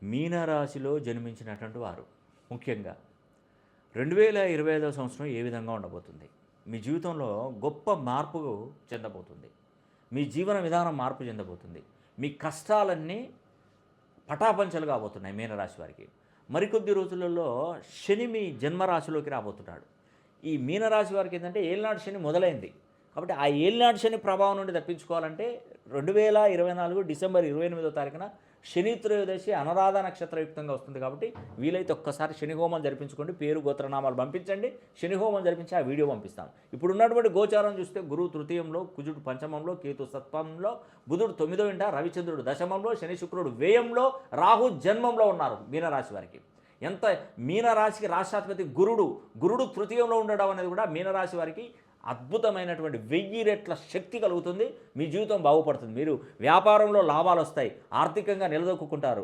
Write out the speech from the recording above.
మీనరాశిలో జన్మించినటువంటి వారు ముఖ్యంగా 2025 సంవత్సరం ఏ విధంగా ఉండబోతుంది? మీ జీవితంలో గొప్ప మార్పు చెందబోతుంది. మీ జీవన విధానం మార్పు చెందబోతుంది. మీ కష్టాలన్నీ పటాపంచలు కాబోతున్నాయి మీనరాశి వారికి. మరికొద్ది రోజులలో శని మీ జన్మరాశిలోకి రాబోతున్నాడు. ఈ మీనరాశి వారికి ఏంటంటే ఏలినాటి శని మొదలైంది. కాబట్టి ఆ ఏలినాటి శని ప్రభావం నుండి తప్పించుకోవాలంటే 2024 డిసెంబర్ 28వ తారీఖున శని త్రయోదశి అనురాధ నక్షత్రయుక్తంగా వస్తుంది. కాబట్టి వీలైతే ఒక్కసారి శని హోమం జరిపించుకోండి. పేరు గోత్రనామాలు పంపించండి. శని హోమం జరిపించి ఆ వీడియో పంపిస్తాను. ఇప్పుడు ఉన్నటువంటి గోచారం చూస్తే గురువు తృతీయంలో, కుజుడు పంచమంలో, కేతు సప్తమంలో, బుధుడు 9వ ఇంట, రవిచంద్రుడు దశమంలో, శని శుక్రుడు వ్యయంలో, రాహు జన్మంలో ఉన్నారు మీనరాశి వారికి. ఎంత మీనరాశికి రాష్ట్రాధిపతి గురుడు తృతీయంలో ఉండడం అనేది కూడా మీనరాశి వారికి అద్భుతమైనటువంటి 1000 రెట్ల శక్తి కలుగుతుంది. మీ జీవితం బాగుపడుతుంది. మీరు వ్యాపారంలో లాభాలు వస్తాయి. ఆర్థికంగా నిలదొక్కుంటారు.